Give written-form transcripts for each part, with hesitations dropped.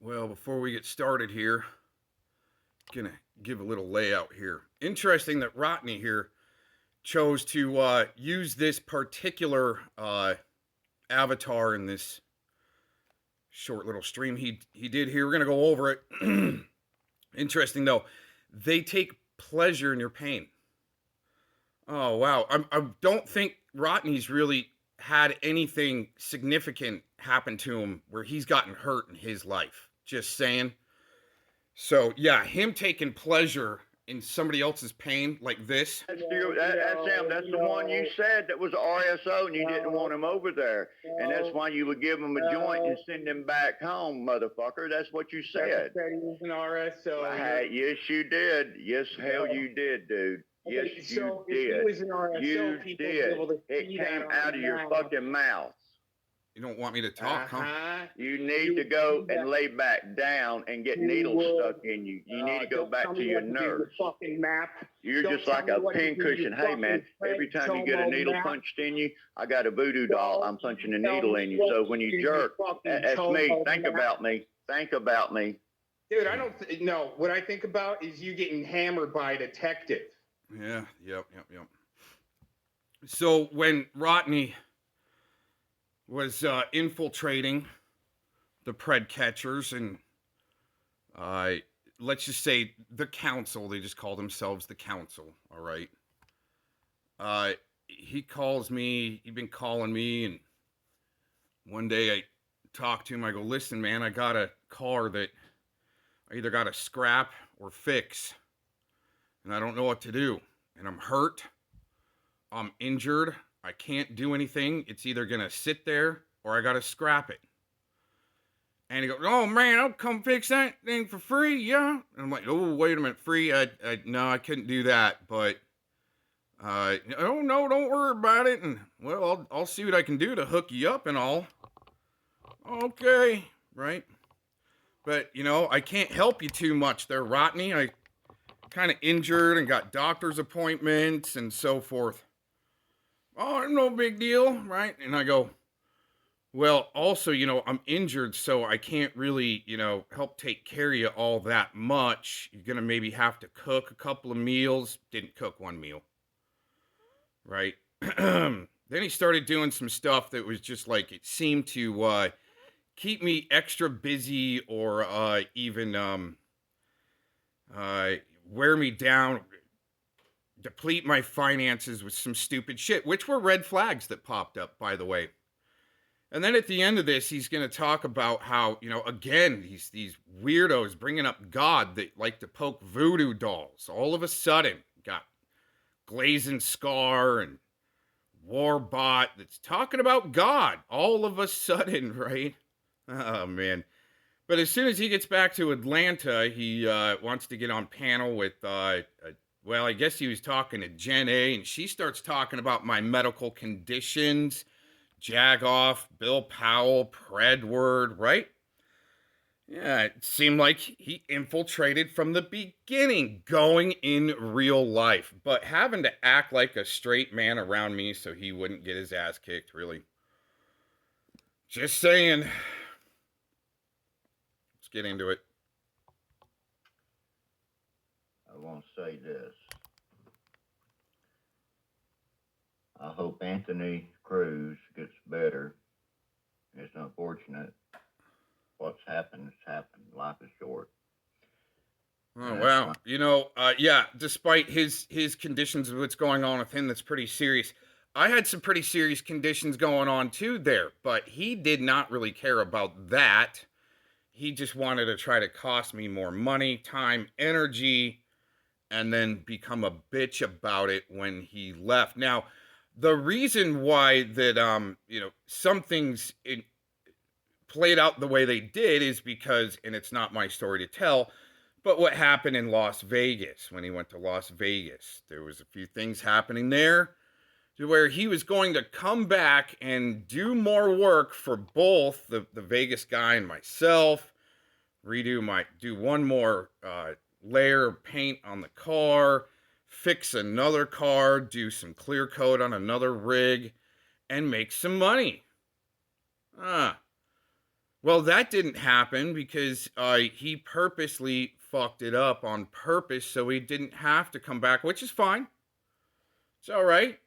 Well, before we get started here, gonna give a little layout here. Interesting that Rotney here chose to use this particular avatar in this short little stream he did here. We're gonna go over it. Interesting though, they take pleasure in your pain. Oh wow, I don't think Rotney's really had anything significant happen to him where he's gotten hurt in his life. Just saying. So yeah, him taking pleasure in somebody else's pain like this. That's him. That's the one you said that was RSO and you didn't want him over there. And that's why you would give him a joint and send him back home, motherfucker. That's what you said. He was an RSO. Yes, you did. Yes, hell you did, dude. Yes, you did. If he was an RSO, you people did. Be able to it came out of your fucking mouth. You don't want me to talk, huh? You need to go and lay back down and get needles stuck in you. You need to go back to your nerves. You're just like a pincushion. Hey, man, every time you get a needle punched in you, I got a voodoo doll. I'm punching a needle in you. So when you jerk, that's me. Think about me. Think about me. Dude, I don't no. What I think about is you getting hammered by a detective. Yeah, yep. So when Rotney was infiltrating the pred catchers and let's just say the council, they just call themselves the council, all right? He calls me, he'd been calling me, and one day I talked to him, I go, listen, man, I got a car that I either got to scrap or fix, and I don't know what to do, and I'm hurt, I'm injured, I can't do anything. It's either going to sit there or I got to scrap it. And he goes, oh, man, I'll come fix that thing for free, yeah? And I'm like, oh, wait a minute, free? No, I couldn't do that, but, oh, no, don't worry about it. And, well, I'll see what I can do to hook you up and all. Okay, right? But, I can't help you too much there, Rotney. I kind of injured and got doctor's appointments and so forth. Oh, no big deal, right? And I go, well, also, I'm injured, so I can't really, help take care of you all that much. You're going to maybe have to cook a couple of meals. Didn't cook one meal, right? Then he started doing some stuff that was just like, it seemed to keep me extra busy or even wear me down, deplete my finances with some stupid shit, which were red flags that popped up, by the way. And then at the end of this, he's going to talk about how, again, these weirdos bringing up God that like to poke voodoo dolls. All of a sudden, got Glazing Scar and Warbot that's talking about God. All of a sudden, right? Oh, man. But as soon as he gets back to Atlanta, he wants to get on panel with well, I guess he was talking to Jen A, and she starts talking about my medical conditions, Jagoff, Bill Powell, Predward, right? Yeah, it seemed like he infiltrated from the beginning, going in real life, but having to act like a straight man around me so he wouldn't get his ass kicked, really. Just saying. Let's get into it. I want to say this. I hope Anthony Cruz gets better. It's unfortunate. What's happened has happened. Life is short. Oh, wow. Yeah, despite his conditions of what's going on with him, that's pretty serious. I had some pretty serious conditions going on too there, but he did not really care about that. He just wanted to try to cost me more money, time, energy, and then become a bitch about it when he left. Now, the reason why that, some things played out the way they did is because, and it's not my story to tell, but what happened in Las Vegas, when he went to Las Vegas, there was a few things happening there to where he was going to come back and do more work for both the Vegas guy and myself, do one more layer of paint on the car, fix another car, do some clear coat on another rig, and make some money. Well, that didn't happen because he purposely fucked it up on purpose so he didn't have to come back, which is fine. It's all right.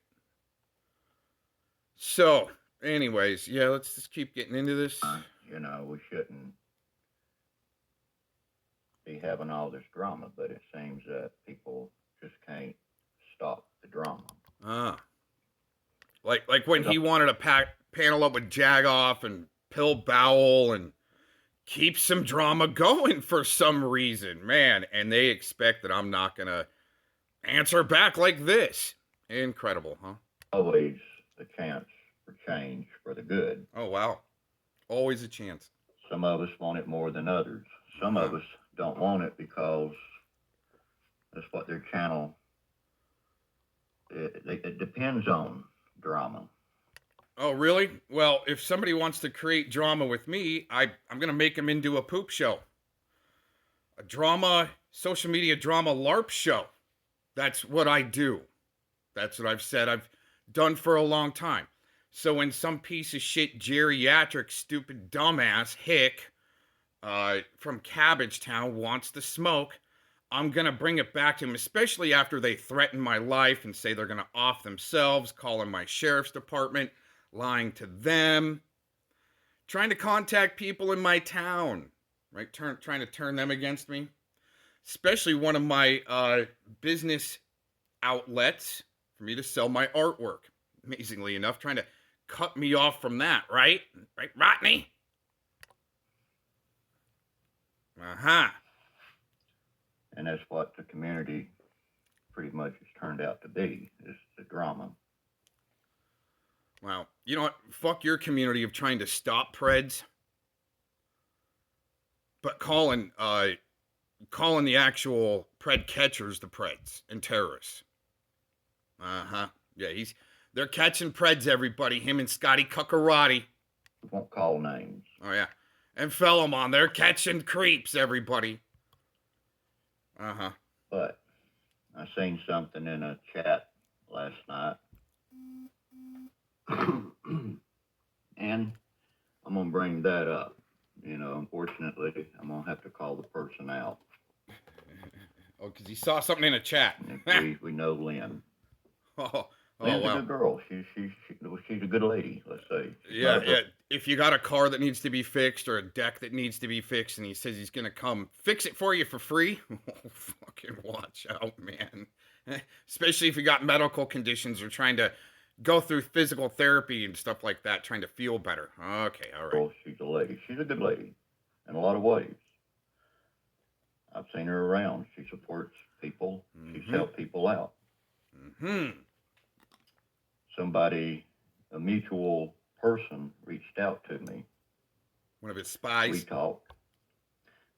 So, anyways, yeah, let's just keep getting into this. We shouldn't be having all this drama, but it seems that people just can't stop the drama. Like when he wanted to panel up with Jagoff and Pill Bowel and keep some drama going for some reason, man. And they expect that I'm not gonna answer back like this. Incredible, huh? Always a chance for change for the good. Oh wow, always a chance. Some of us want it more than others. Some of us don't want it because that's what their channel. It depends on drama. Oh, really? Well, if somebody wants to create drama with me, I'm going to make them into a poop show. A drama, social media drama LARP show. That's what I do. That's what I've said I've done for a long time. So when some piece of shit, geriatric, stupid dumbass hick from Cabbage Town wants to smoke, I'm going to bring it back to him, especially after they threaten my life and say they're going to off themselves, calling my sheriff's department, lying to them, trying to contact people in my town, right? Trying to turn them against me. Especially one of my business outlets for me to sell my artwork. Amazingly enough, trying to cut me off from that, right? Right, Rotney? Uh-huh. And that's what the community pretty much has turned out to be, is the drama. Wow. You know what? Fuck your community of trying to stop Preds. But calling the actual Pred catchers the Preds and terrorists. Uh-huh. Yeah, they're catching Preds, everybody. Him and Scotty Cuccarati. We won't call names. Oh, yeah. And Philemon, they're catching creeps, everybody. Uh-huh. But I seen something in a chat last night. And I'm going to bring that up. Unfortunately, I'm going to have to call the person out. Oh, because he saw something in a chat. we know Lynn. Oh, Lynn's wow. a good girl. She's a good lady, let's say. Yeah. If you got a car that needs to be fixed or a deck that needs to be fixed and he says he's going to come fix it for you for free, fucking watch out, man. Especially if you got medical conditions or trying to go through physical therapy and stuff like that, trying to feel better. Okay, all right. Well, she's a lady. She's a good lady in a lot of ways. I've seen her around. She supports people. She's helped people out. A mutual person reached out to me. One of his spies. We talked.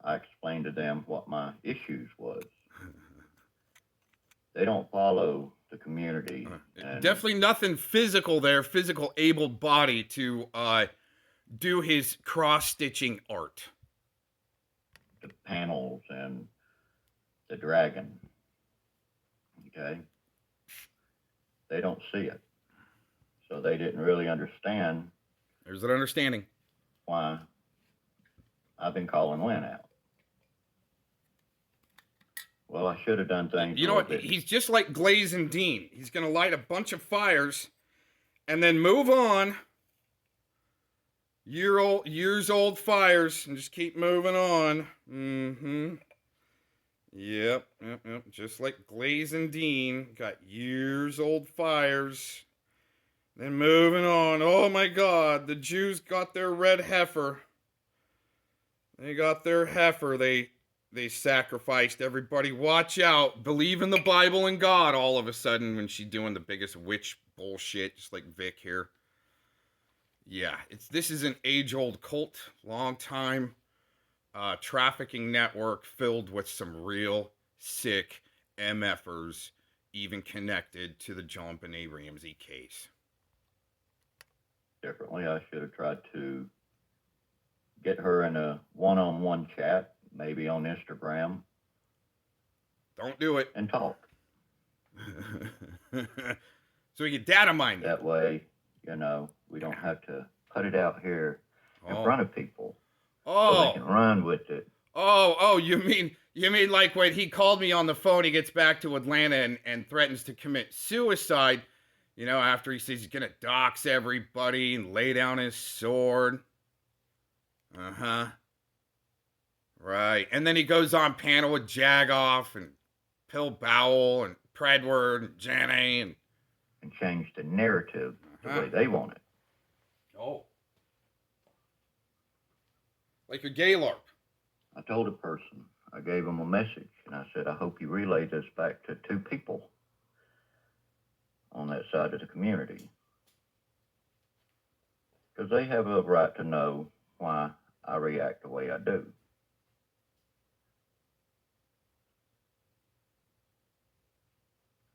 I explained to them what my issues was. They don't follow the community. Definitely nothing physical there, physical abled body to do his cross-stitching art. The panels and the dragon. Okay? They don't see it. So they didn't really understand. There's an understanding. Why I've been calling Lynn out. Well, I should have done things. You know what? He's just like Glazing Dean. He's going to light a bunch of fires and then move on. Years old fires and just keep moving on. Yep. Just like Glazing Dean. Got years old fires. Then moving on. Oh my God. The Jews got their red heifer. They got their heifer. They sacrificed everybody. Watch out. Believe in the Bible and God all of a sudden when she's doing the biggest witch bullshit, just like Vic here. Yeah, this is an age-old cult, long time trafficking network filled with some real sick MFers, even connected to the John Benet Ramsey case. Differently, I should have tried to get her in a one-on-one chat. Maybe on Instagram. Don't do it. And talk. So we get data mined. That way, we don't have to put it out here in front of people. so they Oh. can run with it. Oh, you mean like when he called me on the phone, he gets back to Atlanta and threatens to commit suicide, after he says he's gonna dox everybody and lay down his sword. Uh-huh. Right. And then he goes on panel with Jagoff and Pill Bowell and Predward and Jenny and change the narrative the way they want it. Oh. Like a Gaylord. I told a person, I gave him a message, and I said, I hope you relay this back to 2 people on that side of the community. Because they have a right to know why I react the way I do.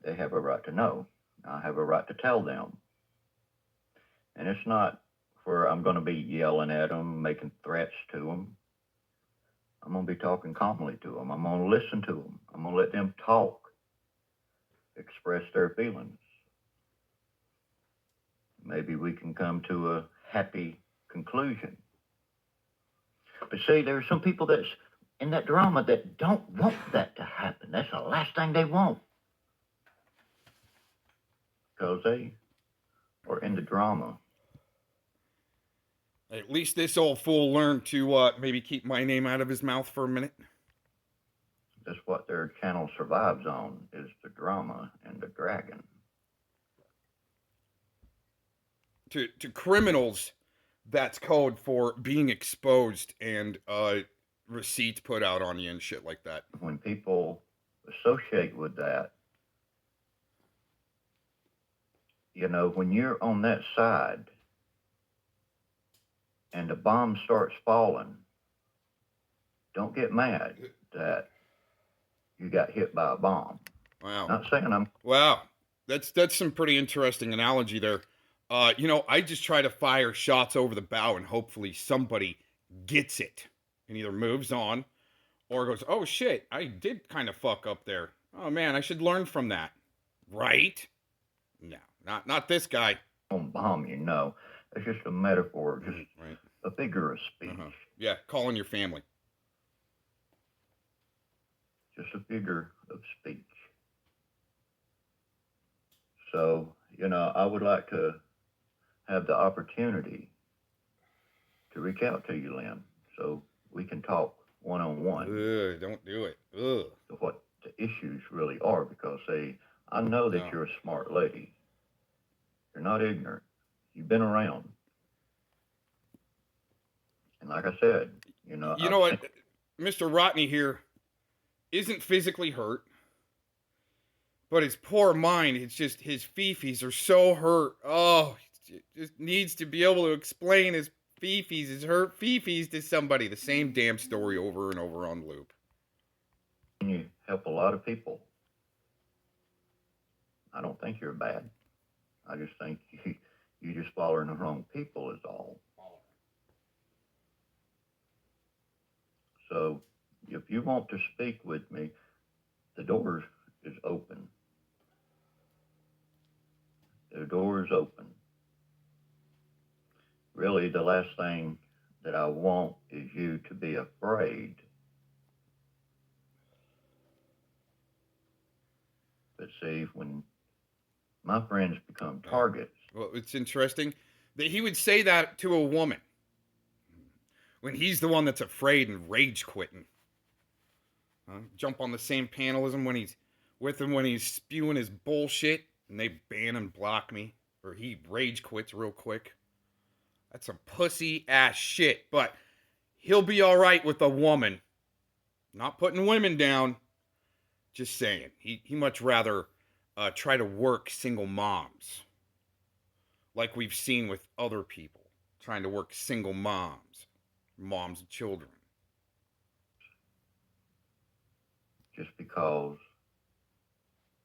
They have a right to know. I have a right to tell them. And it's not where I'm going to be yelling at them, making threats to them. I'm going to be talking calmly to them. I'm going to listen to them. I'm going to let them talk, express their feelings. Maybe we can come to a happy conclusion. But see, there are some people that's in that drama that don't want that to happen. That's the last thing they want. Because they are in the drama. At least this old fool learned to maybe keep my name out of his mouth for a minute. That's what their channel survives on, is the drama and the dragon. To criminals, that's code for being exposed and receipts put out on you and shit like that. When people associate with that, when you're on that side and the bomb starts falling, don't get mad that you got hit by a bomb. Wow. Not saying I'm... Wow. That's some pretty interesting analogy there. I just try to fire shots over the bow and hopefully somebody gets it and either moves on or goes, oh shit, I did kind of fuck up there. Oh man, I should learn from that. Right? No, not this guy. Bomb, It's just a metaphor, just right. A figure of speech. Yeah, calling your family. Just a figure of speech. So, I would like to have the opportunity to reach out to you, Lynn, so we can talk one-on-one. Don't do it. What the issues really are, because I know that you're a smart lady. You're not ignorant. You've been around. And like I said, You know what? Mr. Rotney here isn't physically hurt, but his poor mind, it's just his fifis are so hurt. Oh, he just needs to be able to explain his fifis, his hurt fifis to somebody. The same damn story over and over on loop. You help a lot of people. I don't think you're bad. I just think you just following the wrong people is all. So if you want to speak with me, the door is open. The door is open. Really, the last thing that I want is you to be afraid. But see, when my friends become targets. Well, it's interesting that he would say that to a woman when he's the one that's afraid and rage quitting. Jump on the same panel as him when he's with him when he's spewing his bullshit and they ban and block me, or he rage quits real quick. That's some pussy ass shit, but he'll be all right with a woman. Not putting women down, just saying. He much rather try to work single moms, like we've seen with other people trying to work single moms of children. Just because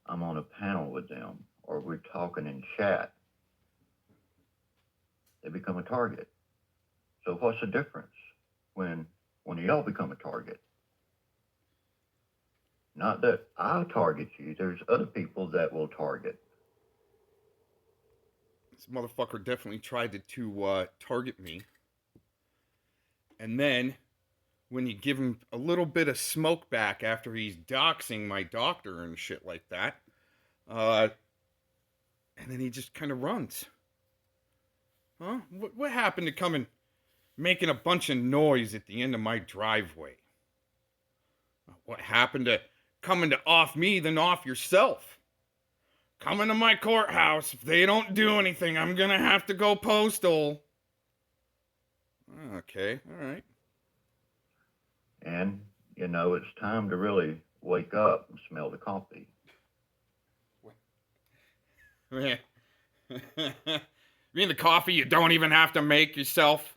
I'm on a panel with them or we're talking in chat, they become a target. So what's the difference when y'all become a target? Not that I target you, there's other people that will target. This motherfucker definitely tried to target me. And then when you give him a little bit of smoke back after he's doxing my doctor and shit like that, and then he just kind of runs. Huh? What happened to coming, making a bunch of noise at the end of my driveway? What happened to coming to off me than off yourself? Coming to my courthouse. If they don't do anything, I'm gonna have to go postal. Okay, all right. And, it's time to really wake up and smell the coffee. You mean the coffee you don't even have to make yourself?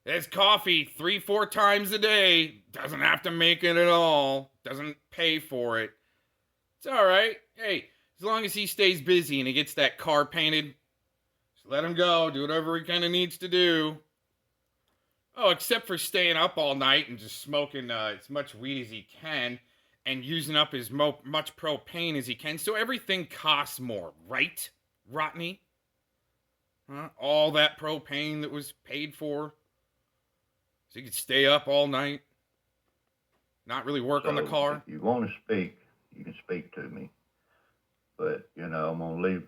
There's coffee 3-4 times a day. Doesn't have to make it at all. Doesn't pay for it. It's all right. Hey, as long as he stays busy and he gets that car painted, just let him go. Do whatever he kind of needs to do. Oh, except for staying up all night and just smoking as much weed as he can and using up as much propane as he can. So everything costs more, right, Rotney? All that propane that was paid for. So you could stay up all night, not really work on the car. If you want to speak, you can speak to me. But, I'm going to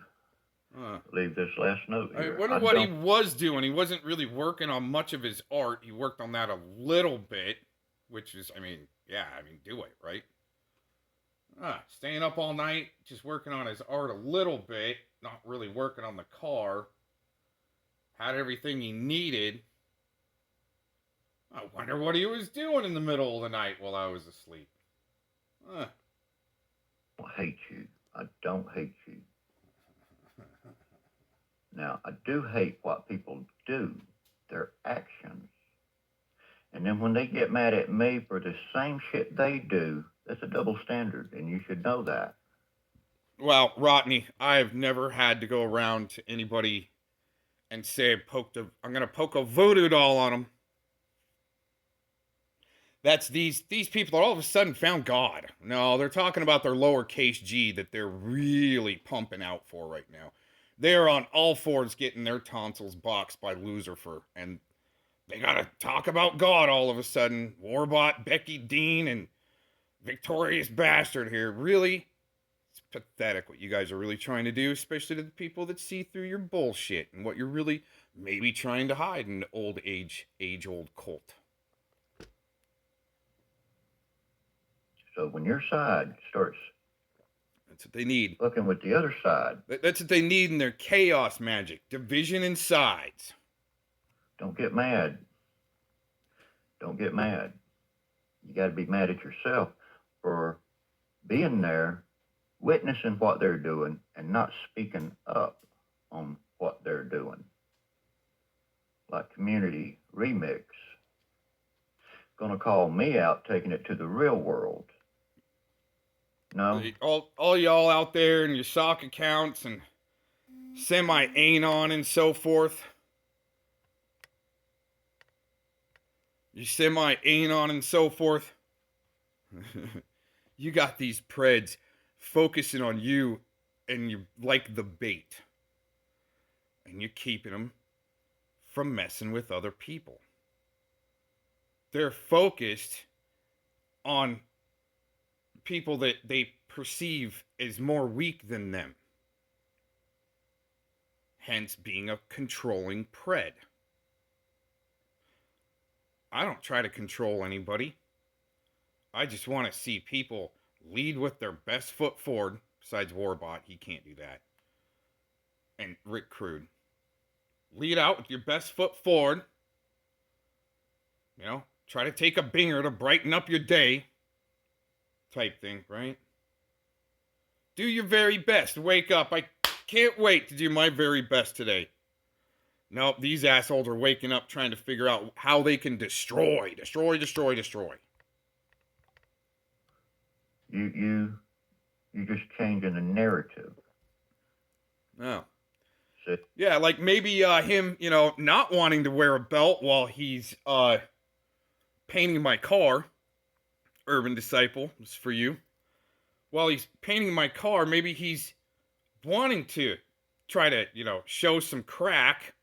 leave this last note here. I wonder what he was doing. He wasn't really working on much of his art. He worked on that a little bit, which is, do it, right? Staying up all night, just working on his art a little bit, not really working on the car. Had everything he needed. I wonder what he was doing in the middle of the night while I was asleep. I hate you. I don't hate you. Now, I do hate what people do, their actions. And then when they get mad at me for the same shit they do, that's a double standard, and you should know that. Well, Rotney, I've never had to go around to anybody and say I'm going to poke a voodoo doll on them. That's these people that all of a sudden found God. No, they're talking about their lowercase g that they're really pumping out for right now. They're on all fours getting their tonsils boxed by Lucifer, and they gotta talk about God all of a sudden. Warbot, Becky Dean, and Victorious Bastard here. Really? It's pathetic what you guys are really trying to do, especially to the people that see through your bullshit and what you're really maybe trying to hide in the age-old cult. So when your side starts, that's what they need. Looking with the other side. That's what they need in their chaos magic. Division in sides. Don't get mad. Don't get mad. You got to be mad at yourself for being there, witnessing what they're doing, and not speaking up on what they're doing. Like Community Remix. Gonna call me out, taking it to the real world. No. All y'all out there in your sock accounts and semi-anon and so forth. You semi-anon and so forth. You got these preds focusing on you and you like the bait. And you're keeping them from messing with other people. They're focused on people that they perceive as more weak than them. Hence being a controlling pred. I don't try to control anybody. I just want to see people lead with their best foot forward. Besides Warbot, he can't do that. And Rick Crude. Lead out with your best foot forward. Try to take a binger to brighten up your day. Type thing, right? Do your very best. Wake up. I can't wait to do my very best today. Nope, these assholes are waking up trying to figure out how they can destroy. You just changing the narrative. Oh. Yeah, like maybe him, not wanting to wear a belt while he's painting my car. Urban Disciple, this is for you. While he's painting my car, maybe he's wanting to try to, show some crack.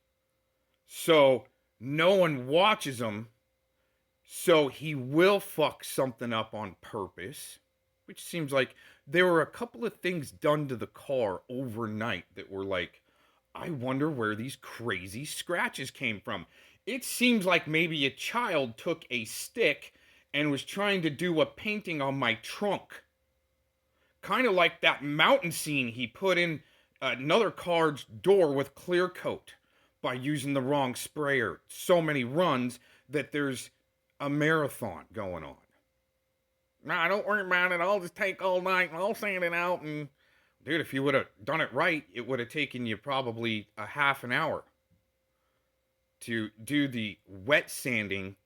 So no one watches him, so he will fuck something up on purpose, which seems like there were a couple of things done to the car overnight that were like, I wonder where these crazy scratches came from. It seems like maybe a child took a stick and was trying to do a painting on my trunk. Kind of like that mountain scene he put in another car's door with clear coat by using the wrong sprayer. So many runs that there's a marathon going on. Nah, don't worry about it. I'll just take all night and I'll sand it out. And dude, if you would have done it right, it would have taken you probably a half an hour to do the wet sanding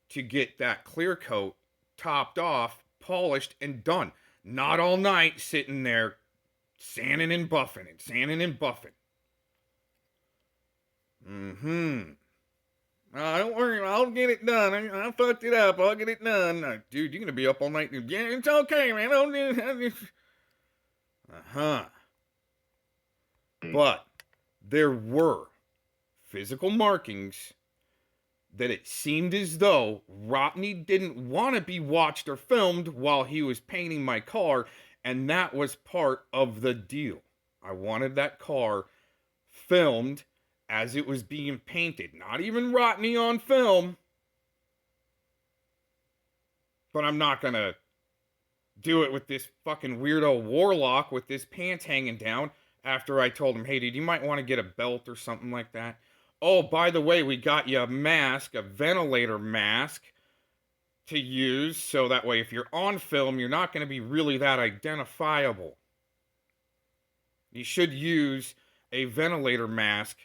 to get that clear coat topped off, polished, and done. Not all night sitting there sanding and buffing and sanding and buffing. Don't worry, I'll get it done. I fucked it up. I'll get it done. Dude, you're gonna be up all night. Yeah, it's okay, man. But there were physical markings that it seemed as though Rotney didn't want to be watched or filmed while he was painting my car, and that was part of the deal. I wanted that car filmed as it was being painted. Not even Rotney on film. But I'm not gonna do it with this fucking weirdo warlock with his pants hanging down after I told him, hey dude, you might want to get a belt or something like that. Oh, by the way, we got you a mask, a ventilator mask to use, so that way if you're on film, you're not going to be really that identifiable. You should use a ventilator mask,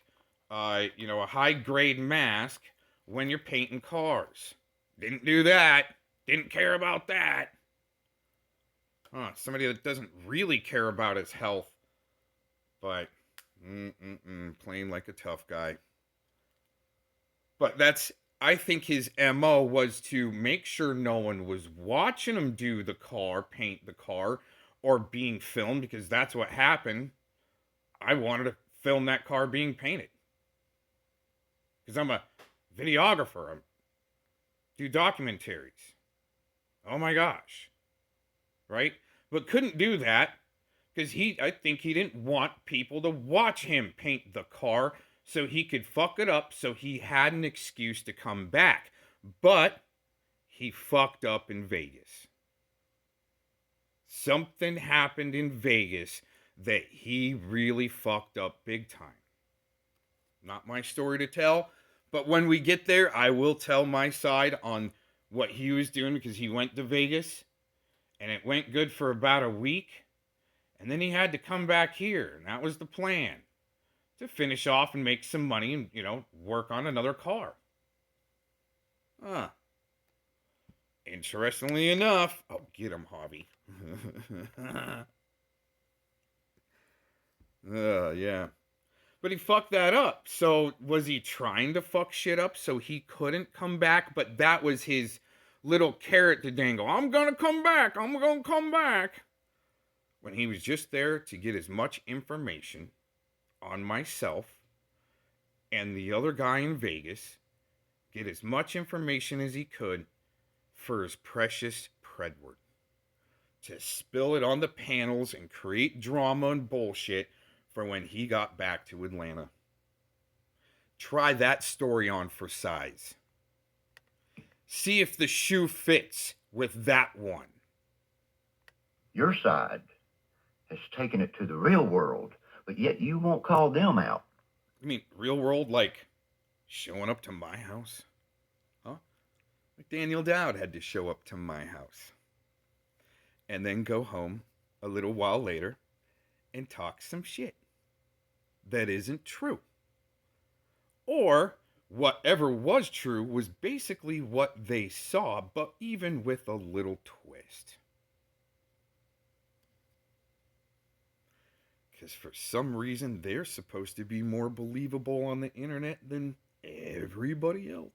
a high-grade mask when you're painting cars. Didn't do that. Didn't care about that. Somebody that doesn't really care about his health, but playing like a tough guy. But I think his MO was to make sure no one was watching him paint the car, or being filmed, because that's what happened. I wanted to film that car being painted. Because I'm a videographer. I do documentaries. Oh my gosh. Right? But couldn't do that because I think he didn't want people to watch him paint the car, so he could fuck it up so he had an excuse to come back. But he fucked up in Vegas. Something happened in Vegas that he really fucked up big time. Not my story to tell, but when we get there, I will tell my side on what he was doing, because he went to Vegas and it went good for about a week, and then he had to come back here, and that was the plan. To finish off and make some money and, work on another car. Interestingly enough, get him, Hobby. Yeah. But he fucked that up. So was he trying to fuck shit up so he couldn't come back? But that was his little carrot to dangle. I'm gonna come back. I'm gonna come back. When he was just there to get as much information on myself and the other guy in Vegas, get as much information as he could for his precious Predward, to spill it on the panels and create drama and bullshit for when he got back to Atlanta. Try that story on for size. See if the shoe fits with that one. Your side has taken it to the real world, but yet you won't call them out. You mean real world, like showing up to my house? Huh? Like Daniel Dowd had to show up to my house. And then go home a little while later and talk some shit that isn't true. Or whatever was true was basically what they saw, but even with a little twist. Because for some reason, they're supposed to be more believable on the internet than everybody else.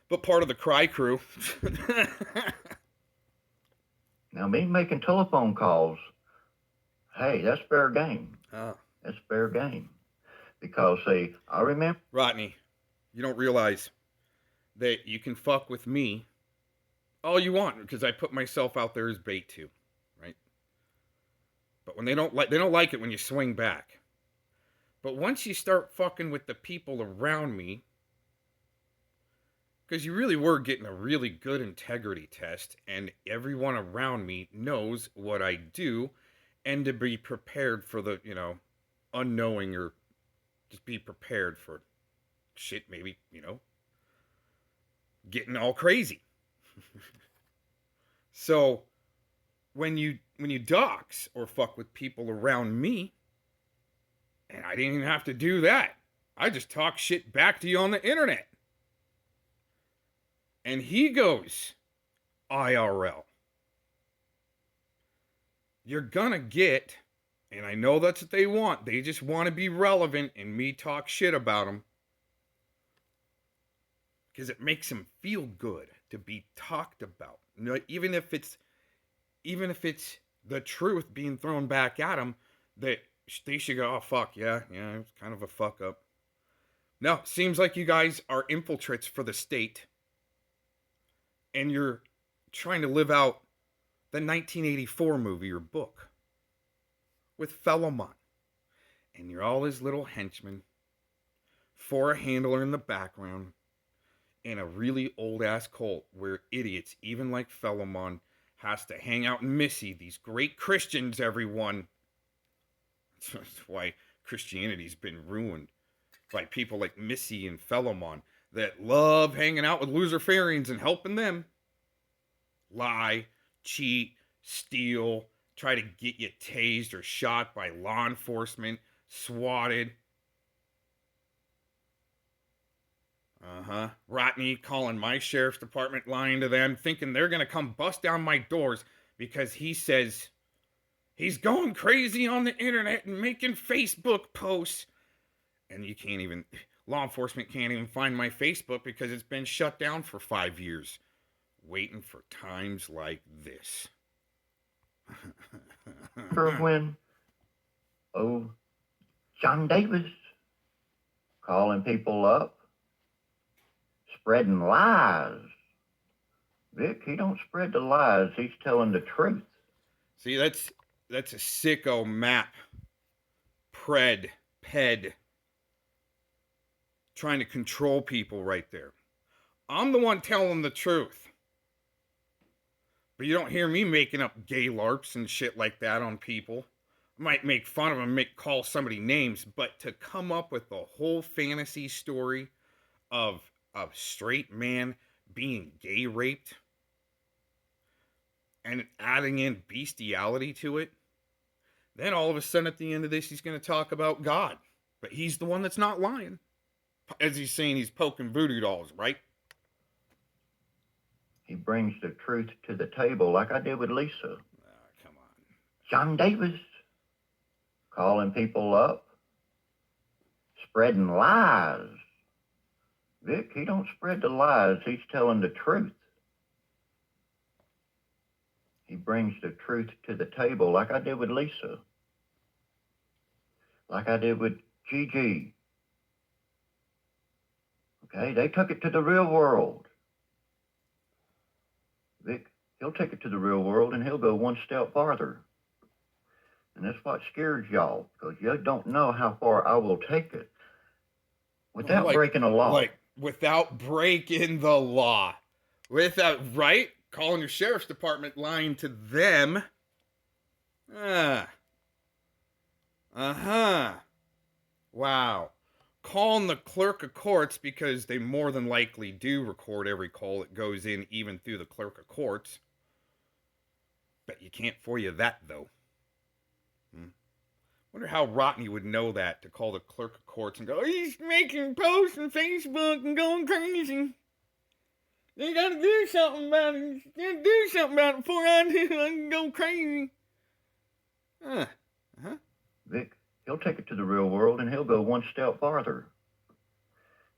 But part of the Cry Crew. Now, me making telephone calls, hey, that's fair game. Oh. That's fair game. Because, see, I remember. Rotney, you don't realize that you can fuck with me all you want because I put myself out there as bait too, right? But when they don't like it when you swing back. But once you start fucking with the people around me, because you really were getting a really good integrity test, and everyone around me knows what I do, and to be prepared for the, unknowing, or just be prepared for shit, maybe, getting all crazy. So when you dox or fuck with people around me, and I didn't even have to do that, I just talk shit back to you on the internet. And he goes IRL. You're gonna get, and I know that's what they want, they just want to be relevant and me talk shit about them. Because it makes them feel good to be talked about. Even if it's the truth being thrown back at them, that they should go, oh fuck, yeah, it's kind of a fuck up. No, seems like you guys are infiltrates for the state. And you're trying to live out the 1984 movie or book with Philemon. And you're all his little henchmen for a handler in the background in a really old-ass cult where idiots, even like Philemon, has to hang out in Missy. These great Christians, everyone. That's why Christianity's been ruined by people like Missy and Philemon that love hanging out with Luciferians and helping them lie, cheat, steal, try to get you tased or shot by law enforcement, swatted. Rotney calling my sheriff's department, lying to them, thinking they're going to come bust down my doors because he says he's going crazy on the internet and making Facebook posts. And you can't even, law enforcement can't even find my Facebook because it's been shut down for 5 years. Waiting for times like this. When, John Davis calling people up, spreading lies. Vic, he don't spread the lies, he's telling the truth. See, that's a sicko map. Ped. Trying to control people right there. I'm the one telling the truth. But you don't hear me making up gay LARPs and shit like that on people. I might make fun of them, call somebody names, but to come up with the whole fantasy story of a straight man being gay raped and adding in bestiality to it, then all of a sudden at the end of this, he's going to talk about God. But he's the one that's not lying. As he's saying he's poking voodoo dolls, right? He brings the truth to the table like I did with Lisa. Come on. John Davis calling people up, spreading lies. Vic, he don't spread the lies, he's telling the truth. He brings the truth to the table like I did with Lisa. Like I did with Gigi. Okay, they took it to the real world. Vic, he'll take it to the real world and he'll go one step farther. And that's what scares y'all, because you don't know how far I will take it without breaking a law. Without breaking the law. Without, right? Calling your sheriff's department, lying to them. Wow. Calling the clerk of courts, because they more than likely do record every call that goes in, even through the clerk of courts. Bet you can't for you that, though. Wonder how Rotney would know that, to call the clerk of courts and go, he's making posts on Facebook and going crazy. They gotta do something about it. Gotta do something about it before I can go crazy. Vic, he'll take it to the real world and he'll go one step farther.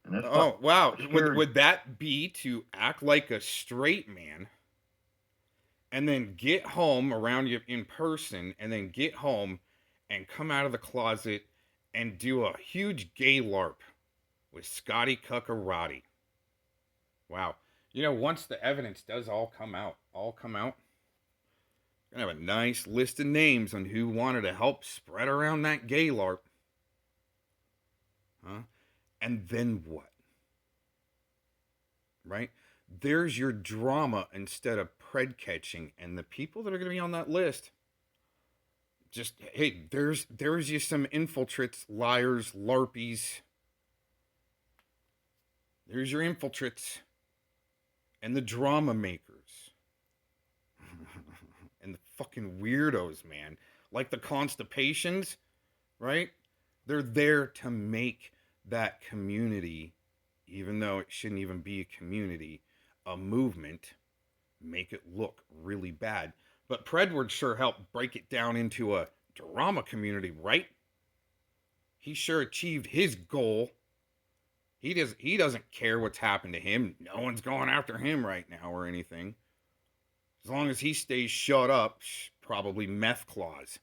And that's wow. Would that be to act like a straight man and then get home around you in person and then get home and come out of the closet and do a huge gay LARP with Scotty Cuckarati. Wow. You know, once the evidence does all come out, gonna have a nice list of names on who wanted to help spread around that gay LARP. Huh? And then what? Right? There's your drama instead of pred catching. And the people that are going to be on that list, just, hey, there's you some infiltrates, liars, LARPies. There's your infiltrates and the drama makers. And the fucking weirdos, man. Like the constipations, right? They're there to make that community, even though it shouldn't even be a community, a movement, make it look really bad. But Predward sure helped break it down into a drama community, right? He sure achieved his goal. He doesn't care what's happened to him. No one's going after him right now or anything. As long as he stays shut up, probably meth claws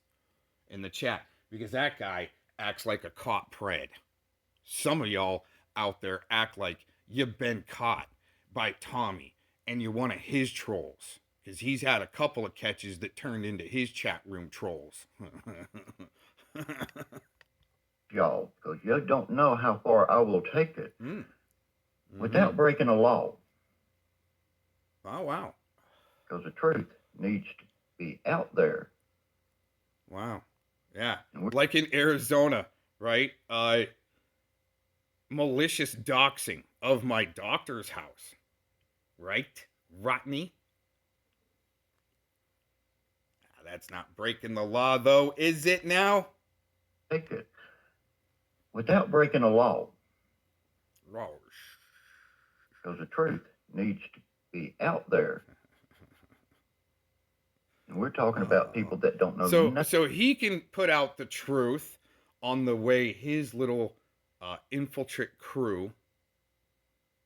in the chat. Because that guy acts like a caught pred. Some of y'all out there act like you've been caught by Tommy and you're one of his trolls. Because he's had a couple of catches that turned into his chat room trolls. Y'all, because you don't know how far I will take it without breaking a law. Oh, wow. Because the truth needs to be out there. Wow. Yeah. Like in Arizona, right? Malicious doxing of my doctor's house. Right? Rotney. That's not breaking the law, though, is it now? Take it without breaking a law. Because the truth needs to be out there. And we're talking about people that don't know nothing. So he can put out the truth on the way his little infiltrate crew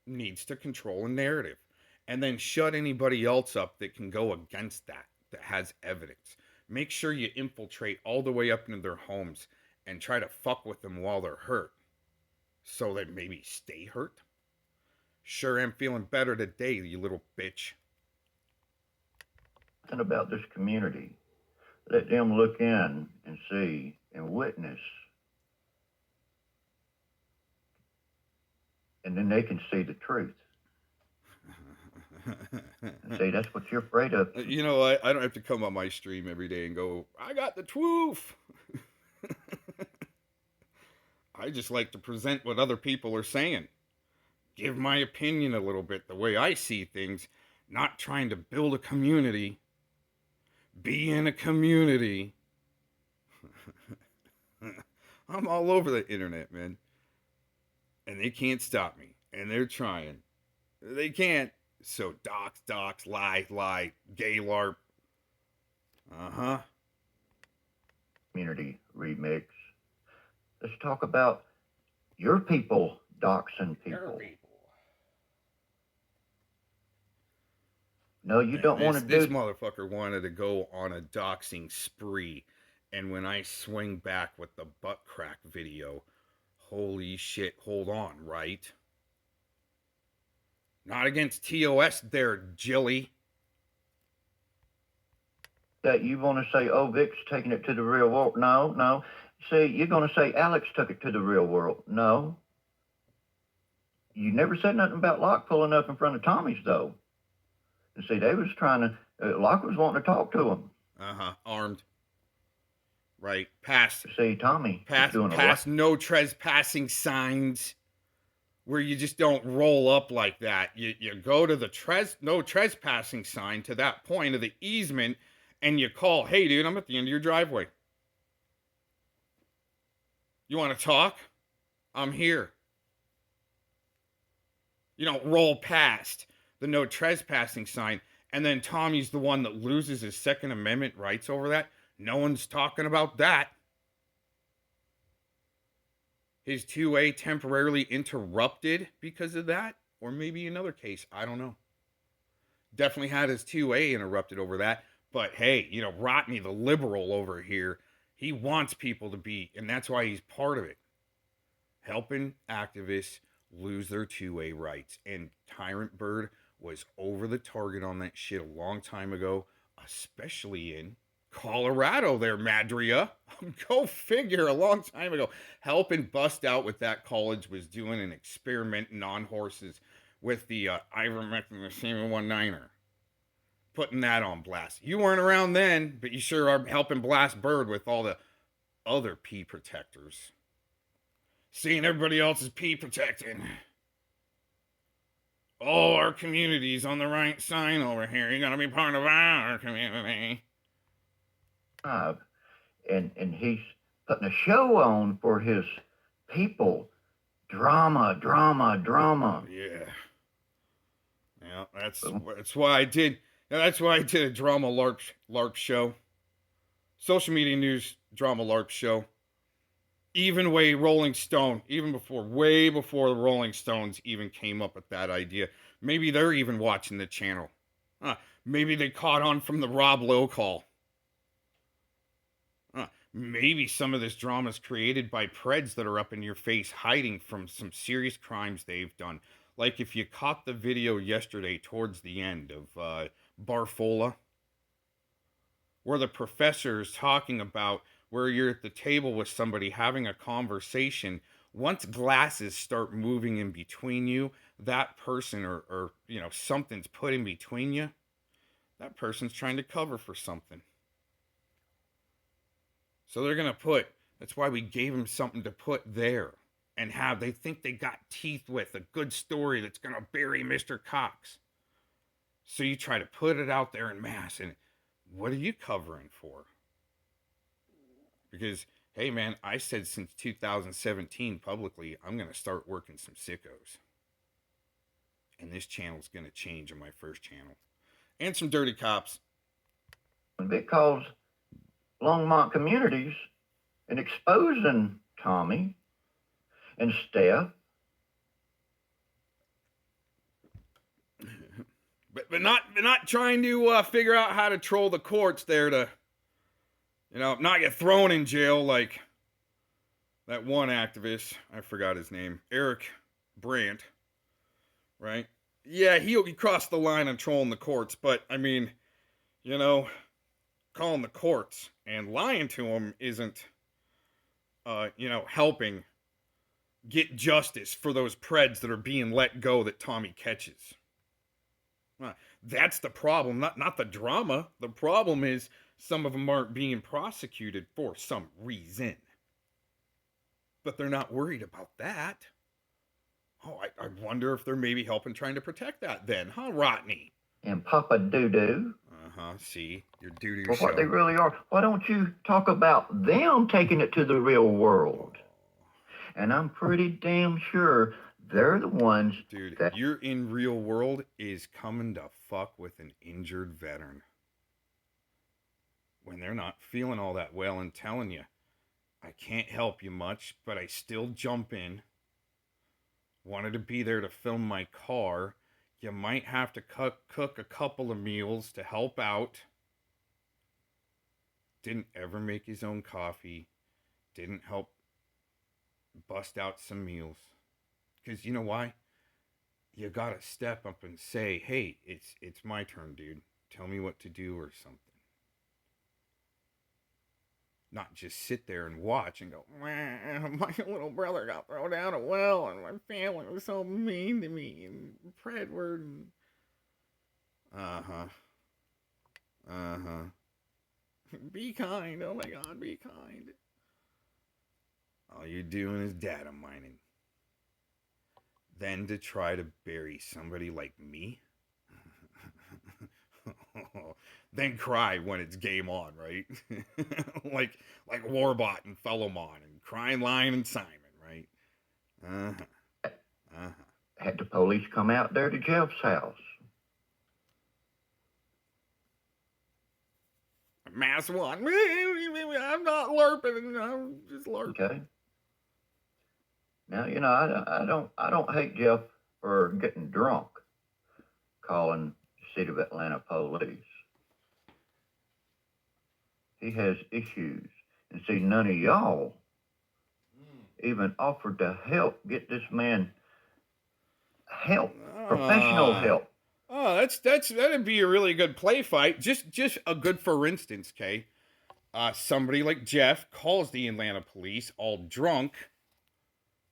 needs to control a narrative. And then shut anybody else up that can go against that has evidence. Make sure you infiltrate all the way up into their homes and try to fuck with them while they're hurt. So they maybe stay hurt. Sure am feeling better today, you little bitch. Something about this community. Let them look in and see and witness. And then they can see the truth. And say, that's what you're afraid of. You know, I don't have to come on my stream every day and go, I got the Twooof. I just like to present what other people are saying. Give my opinion a little bit, the way I see things. Not trying to build a community. Be in a community. I'm all over the internet, man. And they can't stop me. And they're trying. They can't. So dox, lie, gay LARP. Uh-huh. Community remix. Let's talk about your people doxing people. Your people. No, you don't want to do... This motherfucker wanted to go on a doxing spree. And when I swing back with the butt crack video, holy shit, hold on, right? Not against TOS there, Jilly. That you want to say, oh, Vic's taking it to the real world. No. See, you're going to say Alex took it to the real world. No. You never said nothing about Locke pulling up in front of Tommy's, though. And see, they was trying to, Locke was wanting to talk to him. Uh-huh, armed. Right, past. See, Tommy past no trespassing signs. Where you just don't roll up like that. You go to the no trespassing sign to that point of the easement and you call, hey dude, I'm at the end of your driveway. You want to talk? I'm here. You don't roll past the no trespassing sign and then Tommy's the one that loses his Second Amendment rights over that. No one's talking about that. His 2A temporarily interrupted because of that? Or maybe another case. I don't know. Definitely had his 2A interrupted over that. But hey, you know, Rotney, the liberal over here, He wants people to be, and that's why he's part of it, helping activists lose their two-way rights. And Tyrant Bird was over the target on that shit a long time ago, especially in Colorado there, Madria. Go figure, a long time ago. Helping bust out with that college was doing an experimenting on horses with the ivermectin 719er. Putting that on blast. You weren't around then, but you sure are helping blast Bird with all the other pee protectors. Seeing everybody else's pee protecting. All our communities on the right side over here. You're gonna be part of our community. And he's putting a show on for his people. Drama. Yeah. Yeah, that's why I did. That's why I did a drama LARP show. Social media news drama LARP show. Even way Rolling Stone, way before the Rolling Stones even came up with that idea. Maybe they're even watching the channel. Maybe they caught on from the Rob Lowe call. Maybe some of this drama is created by Preds that are up in your face hiding from some serious crimes they've done. Like if you caught the video yesterday towards the end of Barfola, where the professor is talking about where you're at the table with somebody having a conversation. Once glasses start moving in between you, that person or you know, something's put in between you, that person's trying to cover for something. So they're going to put, that's why we gave them something to put there and have, they think they got teeth with a good story that's going to bury Mr. Cox. So you try to put it out there in mass, and what are you covering for? Because, hey man, I said since 2017 publicly, I'm going to start working some sickos. And this channel's going to change on my first channel. And some dirty cops. Because Longmont communities and exposing Tommy and Steph. But not trying to figure out how to troll the courts there to, you know, not get thrown in jail like that one activist. I forgot his name. Eric Brandt. Right? Yeah, he crossed the line on trolling the courts. But, I mean, you know, calling the courts and lying to them isn't, you know, helping get justice for those Preds that are being let go that Tommy catches. That's the problem, not the drama. The problem is some of them aren't being prosecuted for some reason. But they're not worried about that. Oh, I wonder if they're maybe helping trying to protect that then, huh, Rotney? And Papa Doo-Doo. See? Your doo-doo For show. what they really are. Why don't you talk about them taking it to the real world? And I'm pretty damn sure they're the ones. Dude, that your in real world is coming to fuck with an injured veteran. When they're not feeling all that well and telling you, I can't help you much, but I still jump in. Wanted to be there to film my car. You might have to cook a couple of meals to help out. Didn't ever make his own coffee. Didn't help bust out some meals. Because you know why? You gotta step up and say, hey, it's my turn, dude. Tell me what to do or something. Not just sit there and watch and go, my little brother got thrown down a well and my family was so mean to me and Predward and... Be kind, oh my god, be kind. All you're doing is data mining. Then to try to bury somebody like me? Then cry when it's game on, right? like Warbot and Fellowmon and Crying Lion and Simon, right? Had the police come out there to Jeff's house. Mass one. I'm not LARPing. I'm just LARPing. Okay. Now, you know, I don't hate Jeff for getting drunk, calling the City of Atlanta police. He has issues. And see, none of y'all even offered to help get this man help, professional help. Oh, that'd be a really good play fight. Just a good for instance, Kay. Somebody like Jeff calls the Atlanta police all drunk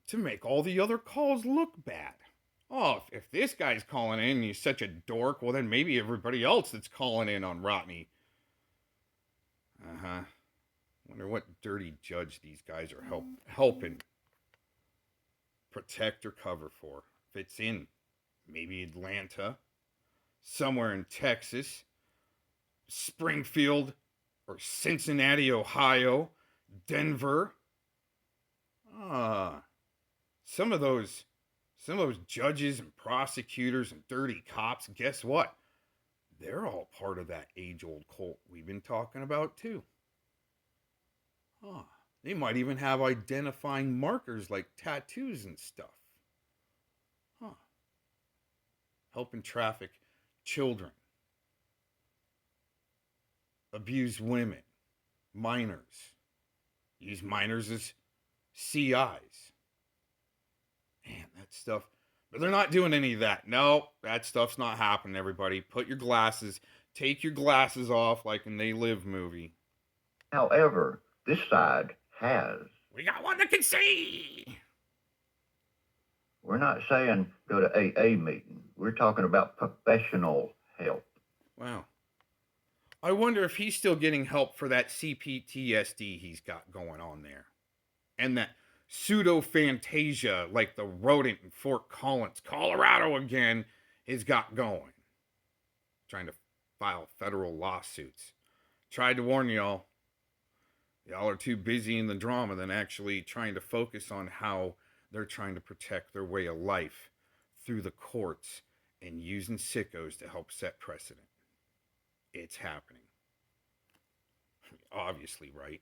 to make all the other calls look bad. Oh, if this guy's calling in and he's such a dork, well then maybe everybody else that's calling in on Rotney. Uh-huh. Wonder what dirty judge these guys are helping protect or cover for. If it's in maybe Atlanta, somewhere in Texas, Springfield, or Cincinnati, Ohio, Denver. Some of those judges and prosecutors and dirty cops, guess what? They're all part of that age-old cult we've been talking about too. They might even have identifying markers like tattoos and stuff. Helping traffic children, abuse women, minors, use minors as CIs. Man, that stuff. But they're not doing any of that. No, that stuff's not happening, everybody. Take your glasses off like in They Live movie. However, this side has. We got one that can see. We're not saying go to AA meeting. We're talking about professional help. Wow. I wonder if he's still getting help for that CPTSD he's got going on there. And that pseudo-phantasia like the rodent in Fort Collins, Colorado again, has got going. Trying to file federal lawsuits. Tried to warn y'all. Y'all are too busy in the drama than actually trying to focus on how they're trying to protect their way of life through the courts and using sickos to help set precedent. It's happening. Obviously, right?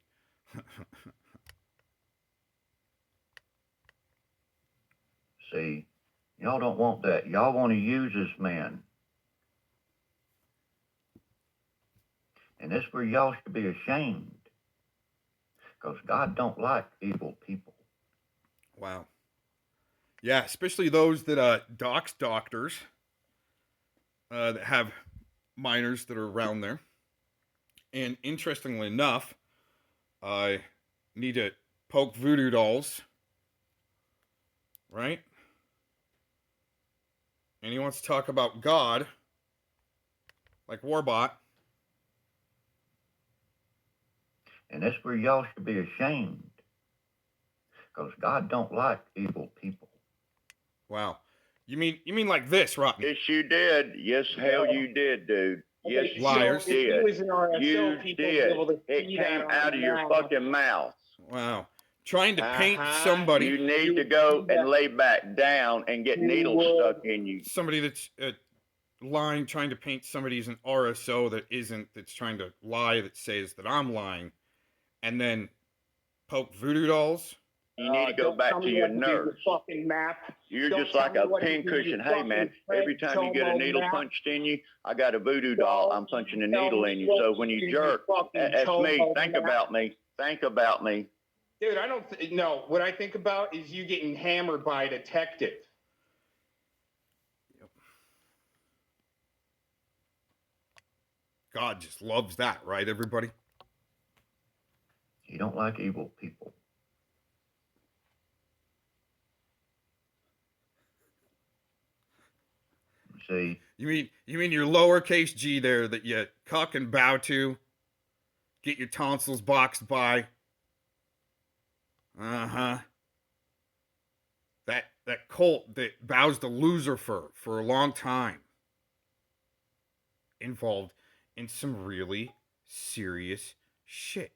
See, y'all don't want that. Y'all want to use this man. And that's where y'all should be ashamed. Because God don't like evil people. Wow. Yeah, especially those that dox doctors that have minors that are around there. And interestingly enough, I need to poke voodoo dolls, right? And he wants to talk about God, like Warbot. And that's where y'all should be ashamed. Because God don't like evil people. Wow. You mean like this, Rotney? Yes, you did. Yes, hell you did, dude. Yes, Liars. you did. Was an RSO, You people did. able to It see came that out of your now. fucking mouth. Wow. Trying to paint somebody. You need to go and lay back down and get needles stuck in you. Somebody that's lying, trying to paint somebody as an RSO that isn't, that's trying to lie, that says that I'm lying, and then poke voodoo dolls. You need to go back to your nurse. You're just like a pincushion. Hey, man, every time you get a needle punched in you, I got a voodoo doll. I'm punching a needle in you. So when you jerk, that's me. Think about me. Think about me. Dude, I don't no. What I think about is you getting hammered by a detective. Yep. God just loves that, right, everybody? He don't like evil people. See, you mean your lowercase g there that you cuck and bow to, get your tonsils boxed by. Uh-huh. That cult that bows to Lucifer for a long time. Involved in some really serious shit.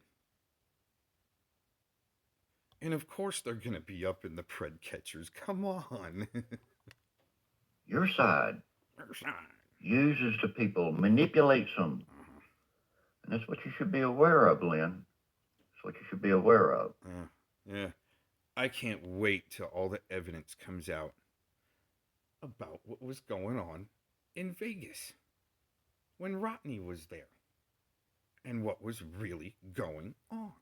And of course they're gonna be up in the pred catchers. Come on. your side uses the people, manipulates them. And that's what you should be aware of, Lynn. That's what you should be aware of. Yeah. I can't wait till all the evidence comes out about what was going on in Vegas when Rotney was there and what was really going on.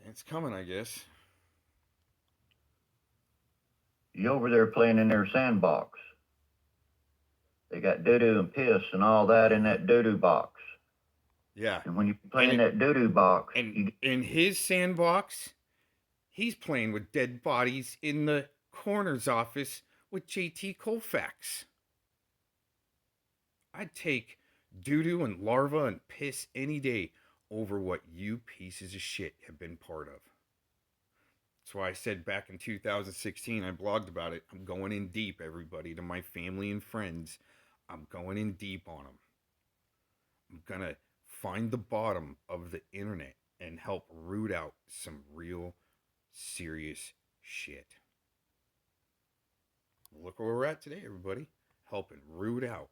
It's coming, I guess. You over there playing in their sandbox. They got doo-doo and piss and all that in that doo-doo box. Yeah. And when you play in that doo-doo box... And in his sandbox, he's playing with dead bodies in the coroner's office with JT Colfax. I'd take doo-doo and larva and piss any day over what you pieces of shit have been part of. That's why I said back in 2016, I blogged about it. I'm going in deep, everybody, to my family and friends. I'm going in deep on them. I'm going to find the bottom of the internet and help root out some real serious shit. Look where we're at today, everybody. Helping root out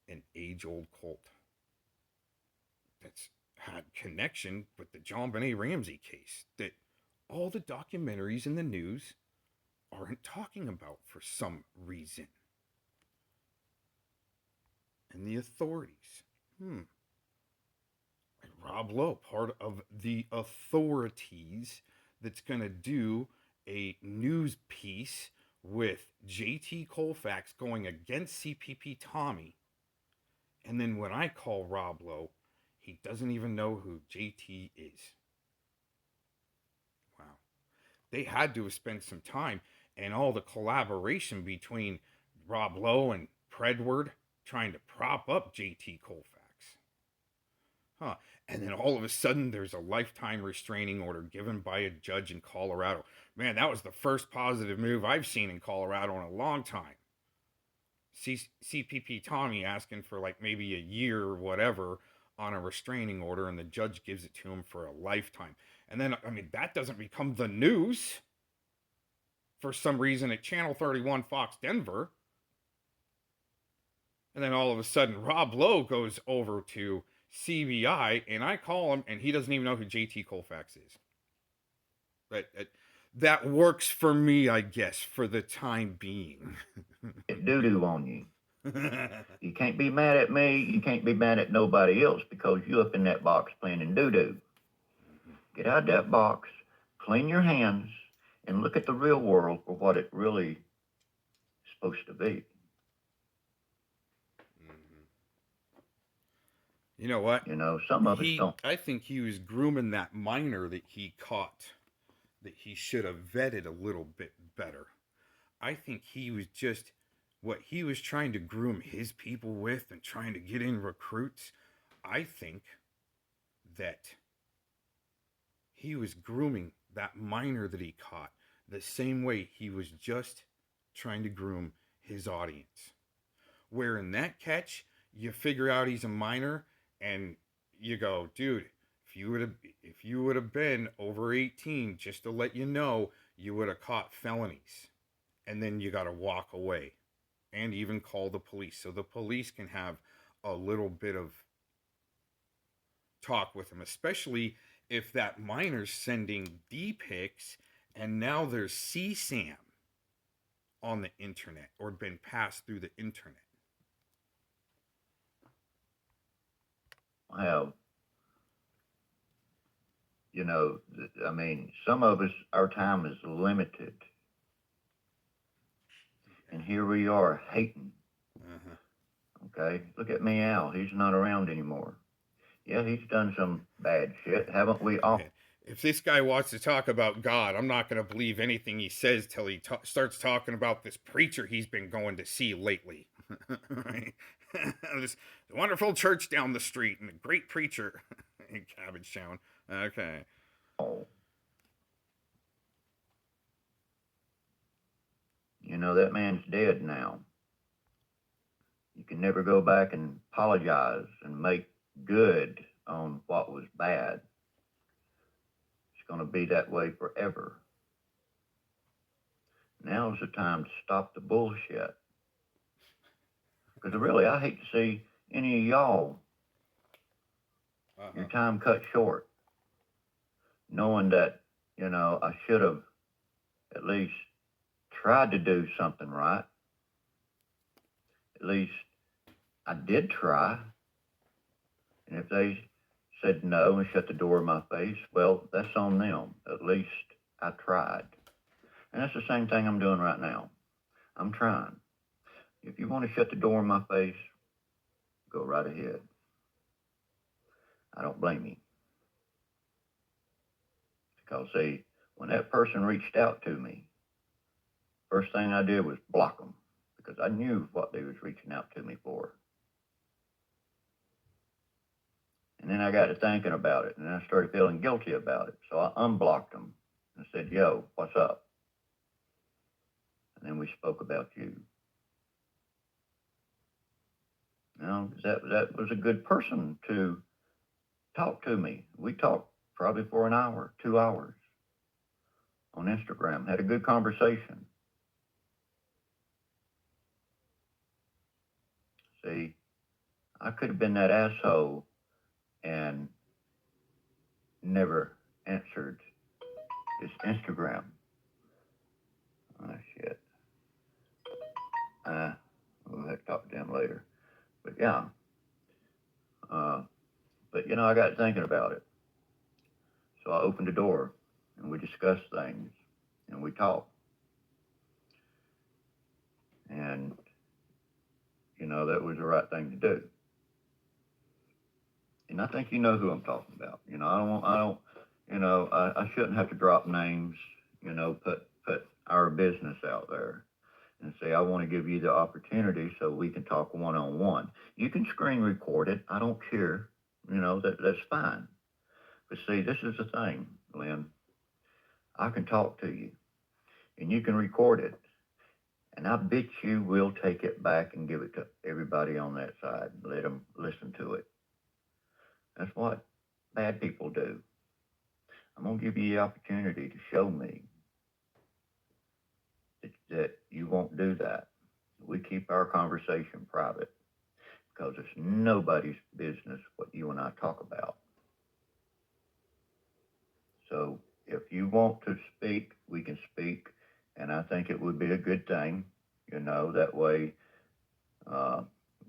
an age-old cult that's had connection with the John Benet Ramsey case that all the documentaries in the news aren't talking about for some reason. And the authorities. Rob Lowe, part of the authorities, that's going to do a news piece with JT Colfax going against CPP Tommy. And then when I call Rob Lowe, he doesn't even know who JT is. Wow. They had to have spent some time and all the collaboration between Rob Lowe and Predward trying to prop up JT Colfax. And then all of a sudden, there's a lifetime restraining order given by a judge in Colorado. Man, that was the first positive move I've seen in Colorado in a long time. CPP Tommy asking for like maybe a year or whatever on a restraining order, and the judge gives it to him for a lifetime. And then, I mean, that doesn't become the news for some reason at Channel 31 Fox Denver. And then all of a sudden, Rob Lowe goes over to CBI, and I call him, and he doesn't even know who JT Colfax is. But that works for me, I guess, for the time being. Doo-doo on you. You can't be mad at me. You can't be mad at nobody else because you up in that box playing in doo-doo. Get out of that box, clean your hands, and look at the real world for what it really is supposed to be. You know what? You know, some of us don't. I think he was grooming that minor that he caught, that he should have vetted a little bit better. I think he was just, what he was trying to groom his people with and trying to get in recruits, I think that he was grooming that minor that he caught the same way he was just trying to groom his audience. Where in that catch, you figure out he's a minor, and you go, dude, if you would have been over 18, just to let you know, you would have caught felonies. And then you got to walk away and even call the police. So the police can have a little bit of talk with him, especially if that minor's sending D-pics and now there's CSAM on the internet or been passed through the internet. Well, you know, I mean, some of us, our time is limited. And here we are hating. Okay, look at Meow. He's not around anymore. Yeah, he's done some bad shit, haven't we all? If this guy wants to talk about God, I'm not going to believe anything he says till he starts talking about this preacher he's been going to see lately. Right? This wonderful church down the street and a great preacher in Cabbage Town. Okay. Oh. You know, that man's dead now. You can never go back and apologize and make good on what was bad. It's going to be that way forever. Now's the time to stop the bullshit. Because really, I hate to see any of y'all, your time cut short. Knowing that, you know, I should have at least tried to do something right. At least I did try. And if they said no and shut the door in my face, well, that's on them. At least I tried. And that's the same thing I'm doing right now. I'm trying. If you want to shut the door in my face, go right ahead. I don't blame you. Because, see, when that person reached out to me, first thing I did was block them because I knew what they was reaching out to me for. And then I got to thinking about it, and then I started feeling guilty about it. So I unblocked them and said, yo, what's up? And then we spoke about you. You know, that was a good person to talk to me. We talked probably for an hour, 2 hours on Instagram, had a good conversation. See, I could have been that asshole and never answered his Instagram. Oh, shit. We'll have to talk to him later. But yeah. But, you know, I got thinking about it. So I opened the door and we discussed things and we talked. And, you know, that was the right thing to do. And I think you know who I'm talking about. You know, I shouldn't have to drop names, you know, put our business out there and say, I want to give you the opportunity so we can talk one-on-one. You can screen record it. I don't care. You know, that's fine. But see, this is the thing, Lynn. I can talk to you and you can record it. And I bet you will take it back and give it to everybody on that side. Let them listen to it. That's what bad people do. I'm going to give you the opportunity to show me that you won't do that. We keep our conversation private because it's nobody's business what you and I talk about. So if you want to speak, we can speak. And I think it would be a good thing, you know, that way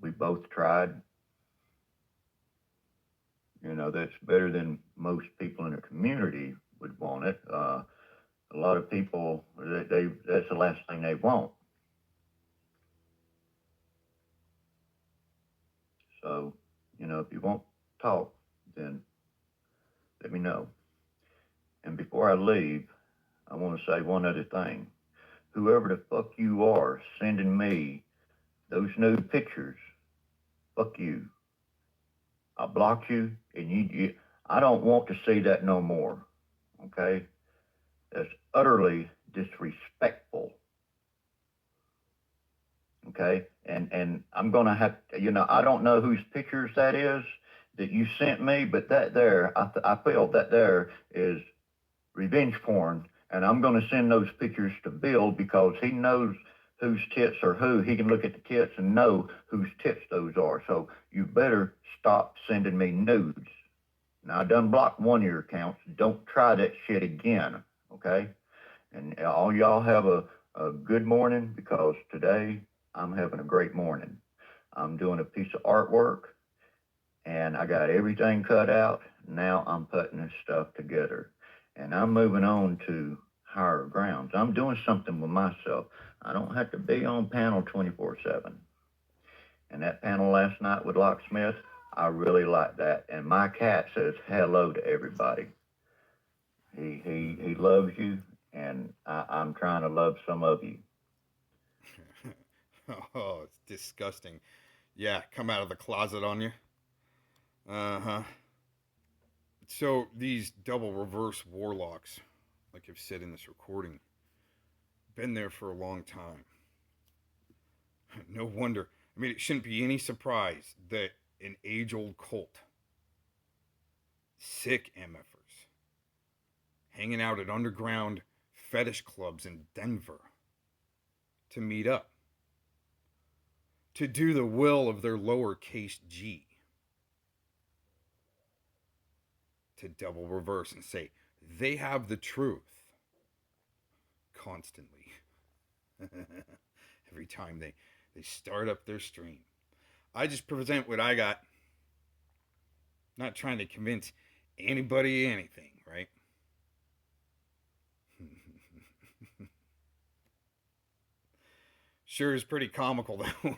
we both tried. You know, that's better than most people in the community would want it. A lot of people, that's the last thing they want. So, you know, if you want to talk, then let me know. And before I leave, I want to say one other thing. Whoever the fuck you are sending me those nude pictures, fuck you. I blocked you, and I don't want to see that no more. Okay? That's utterly disrespectful. Okay? And I'm going to have to, you know, I don't know whose pictures that is that you sent me, but that there, I feel that there is revenge porn. And I'm going to send those pictures to Bill because he knows whose tits are who. He can look at the tits and know whose tits those are. So you better stop sending me nudes. Now, I done blocked one of your accounts. Don't try that shit again, okay? And all y'all have a good morning because today I'm having a great morning. I'm doing a piece of artwork and I got everything cut out. Now I'm putting this stuff together and I'm moving on to higher grounds. I'm doing something with myself. I don't have to be on panel 24/7. And that panel last night with Locksmith, I really like that. And my cat says hello to everybody. He loves you, and I'm trying to love some of you. Oh, it's disgusting. Yeah, come out of the closet on you. Uh-huh. So these double reverse warlocks, like I've said in this recording, been there for a long time. No wonder. I mean, it shouldn't be any surprise that an age-old cult, sick MFers, hanging out at underground fetish clubs in Denver to meet up, to do the will of their lowercase g, to double reverse and say they have the truth constantly. Every time they start up their stream. I just present what I got. Not trying to convince anybody anything, right? Sure is pretty comical though.